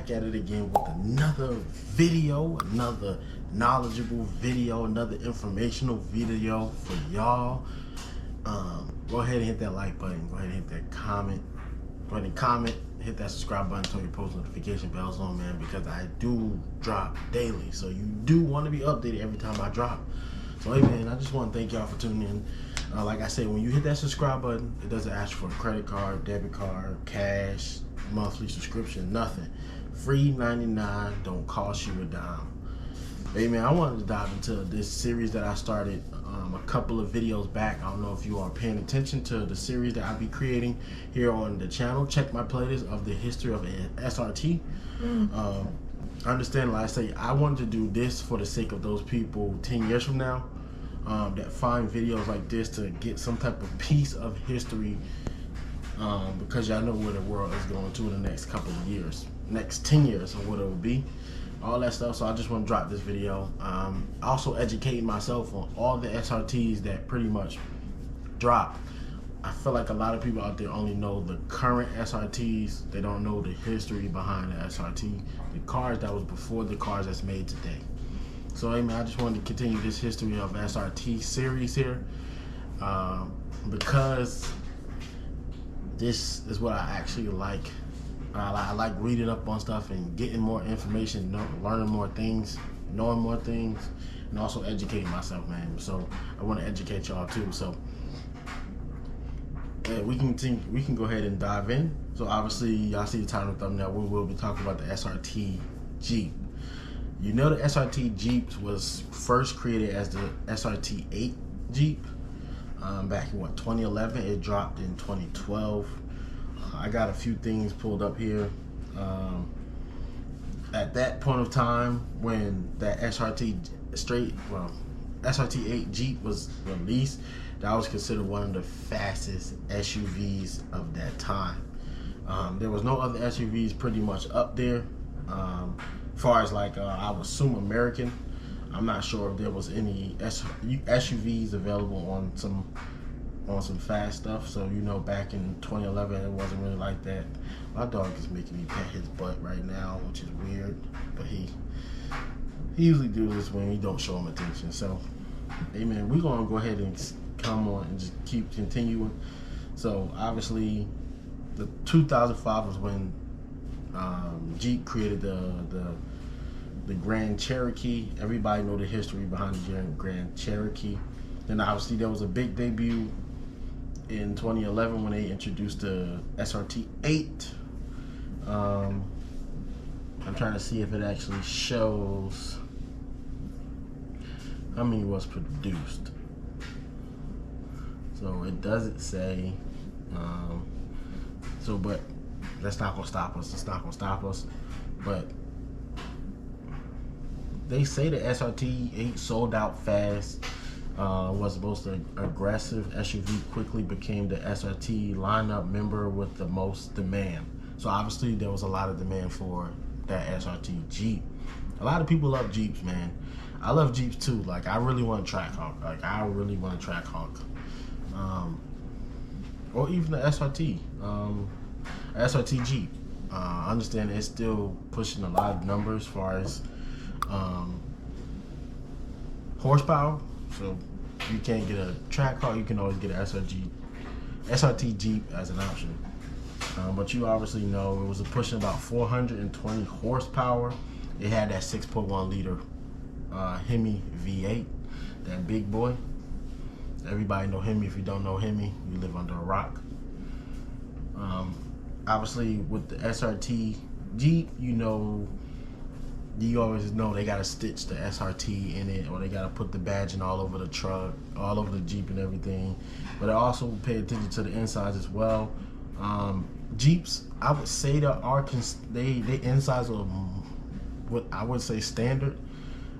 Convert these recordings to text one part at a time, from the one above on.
back at it again with another video, another knowledgeable video, another informational video for y'all. Go ahead and hit that like button, go ahead and hit that comment, go ahead and comment, hit that subscribe button, turn your post notification bells on, man, because I do drop daily, so you do want to be updated every time I drop. So hey man, I just want to thank y'all for tuning in. Like I said, when you hit that subscribe button, it doesn't ask for a credit card, debit card, cash, monthly subscription, nothing. Free 99, don't cost you a dime. Hey man, I wanted to dive into this series that I started a couple of videos back. I don't know if you are paying attention to the series that I'll be creating here on the channel. Check my playlist of the history of SRT. I understand, like I say, I wanted to do this for the sake of those people 10 years from now that find videos like this to get some type of piece of history, because y'all know where the world is going to in the next couple of years, next 10 years, or what it will be, all that stuff. So I just want to drop this video. Also educating myself on all the SRTs that pretty much drop. I feel like a lot of people out there only know the current SRTs. They don't know the history behind the SRT, the cars that was before the cars that's made today. So hey man, I just wanted to continue this history of SRT series here, because this is what I actually like. I like reading up on stuff and getting more information, learning more things, knowing more things, and also educating myself, man. So I want to educate y'all too. So yeah, we can go ahead and dive in. So obviously y'all see the title and thumbnail. We will be talking about the SRT Jeep. You know, the SRT Jeeps was first created as the SRT8 Jeep back in 2011. It dropped in 2012. I got a few things pulled up here. At that point of time when that SRT8 Jeep was released, that was considered one of the fastest SUVs of that time. There was no other SUVs pretty much up there. As far as like, I would assume American. I'm not sure if there was any SUVs available on some fast stuff. So you know, back in 2011, it wasn't really like that. My dog is making me pet his butt right now, which is weird, but he usually do this when we don't show him attention. So hey man, we're gonna go ahead and come on and just keep continuing. So obviously the 2005 was when Jeep created the Grand Cherokee. Everybody know the history behind the Grand Cherokee. Then obviously there was a big debut in 2011 when they introduced the SRT8. I'm trying to see if it actually shows how many was produced. So it doesn't say. But that's not gonna stop us. It's not gonna stop us. But they say the SRT8 sold out fast. Was the most aggressive SUV, quickly became the SRT lineup member with the most demand. So obviously there was a lot of demand for that SRT Jeep. A lot of people love Jeeps, man. I love Jeeps too. Like, I really want a Trackhawk. Or even the SRT, SRT Jeep. I understand it's still pushing a lot of numbers as far as horsepower. So you can't get a Trackhawk, you can always get an SRT Jeep as an option. But you obviously know it was pushing about 420 horsepower. It had that 6.1 liter HEMI V8, that big boy. Everybody know HEMI. If you don't know HEMI, you live under a rock. Obviously with the SRT Jeep, you always know they gotta stitch the SRT in it, or they gotta put the badging all over the truck, all over the Jeep and everything. But I also pay attention to the insides as well. Jeeps, I would say they insides are what I would say standard,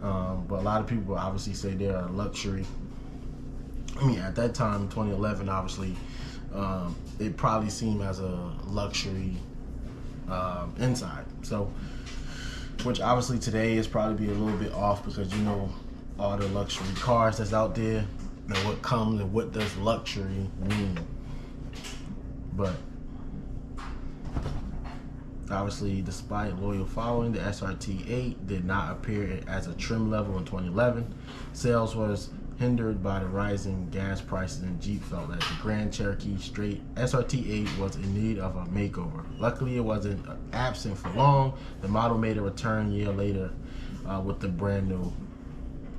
but a lot of people obviously say they're a luxury. I mean, at that time, 2011, obviously, it probably seemed as a luxury inside. So, which obviously today is probably be a little bit off, because you know all the luxury cars that's out there and what comes and what does luxury mean. But Obviously, despite loyal following, the SRT8 did not appear as a trim level in 2011. Sales was hindered by the rising gas prices, and Jeep felt that the Grand Cherokee straight SRT8 was in need of a makeover. Luckily, it wasn't absent for long. The model made a return a year later with the brand new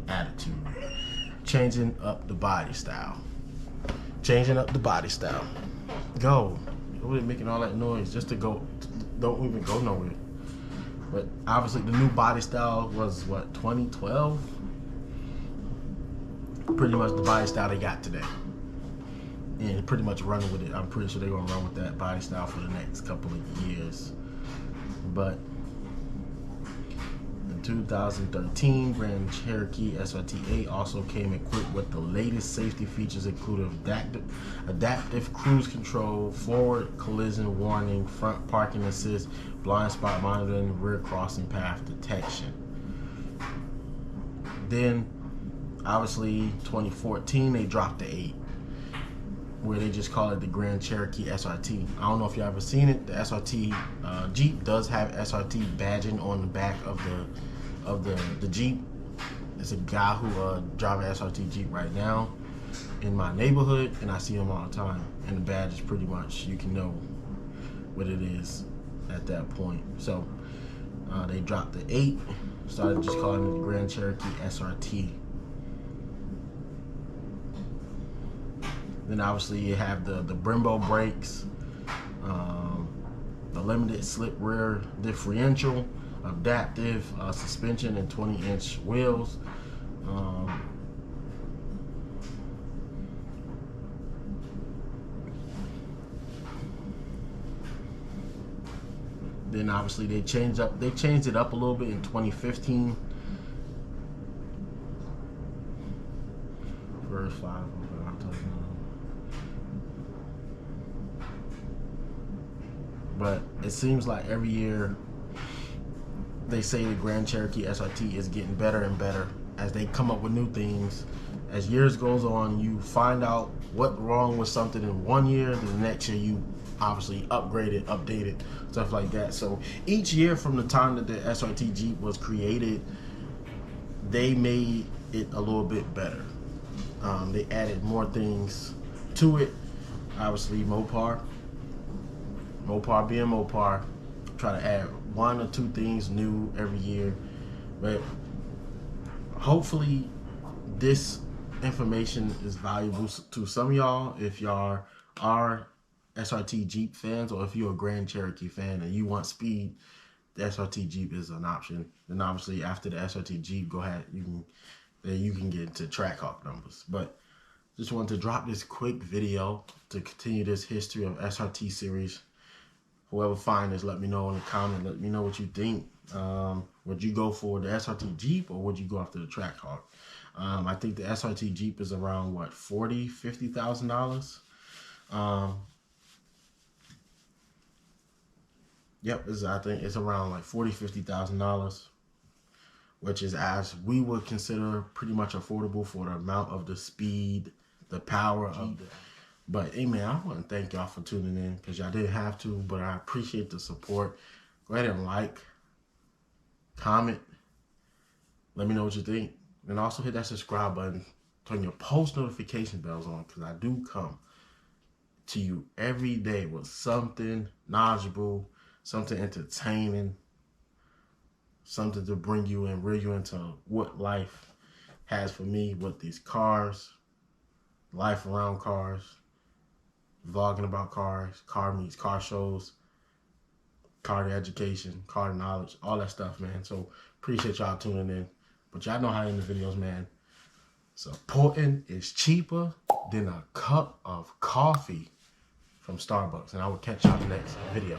attitude. Changing up the body style. Changing up the body style. Go. We're making all that noise just to go. Don't even go nowhere. But obviously the new body style was what, 2012? Pretty much the body style they got today. And pretty much running with it. I'm pretty sure they're gonna run with that body style for the next couple of years. But in 2013, Grand Cherokee SRT8 also came equipped with the latest safety features, including adaptive cruise control, forward collision warning, front parking assist, blind spot monitoring, rear crossing path detection. Then, obviously, 2014, they dropped the 8, where they just call it the Grand Cherokee SRT. I don't know if you ever seen it. The SRT Jeep does have SRT badging on the back of the Jeep. It's a guy who drives an SRT Jeep right now in my neighborhood, and I see him all the time. And the badge is pretty much, you can know what it is at that point. So they dropped the 8, started just calling it the Grand Cherokee SRT. Then obviously you have the Brembo brakes, the limited slip rear differential, adaptive suspension, and 20-inch wheels. Then obviously they changed it up a little bit in 2015. First 5. But it seems like every year they say the Grand Cherokee SRT is getting better and better as they come up with new things. As years goes on, you find out what's wrong with something in one year, then the next year you obviously upgrade it, update it, stuff like that. So each year from the time that the SRT Jeep was created, they made it a little bit better. They added more things to it. Obviously, Mopar being Mopar, try to add 1 or 2 things new every year. But hopefully this information is valuable to some of y'all if y'all are SRT Jeep fans, or if you're a Grand Cherokee fan and you want speed, the SRT Jeep is an option. Then obviously after the SRT Jeep, go ahead, you can get into Trackhawk numbers. But just wanted to drop this quick video to continue this history of SRT series. Whoever finds this, let me know in the comment. Let me know what you think. Would you go for the SRT Jeep, or would you go after the Trackhawk? I think the SRT Jeep is around what, $40,000-$50,000. Yep, I think it's around like $40,000-$50,000, which is, as we would consider, pretty much affordable for the amount of the speed, the power of it. But hey man, I want to thank y'all for tuning in, because y'all didn't have to, but I appreciate the support. Go ahead and like, comment, let me know what you think. And also hit that subscribe button, turn your post notification bells on, because I do come to you every day with something knowledgeable, something entertaining, something to bring you and reel you into what life has for me with these cars, life around cars, vlogging about cars, car meets, car shows, car education, car knowledge, all that stuff, man. So appreciate y'all tuning in. But y'all know how in the videos, man, supporting is cheaper than a cup of coffee from Starbucks. And I will catch y'all in the next video.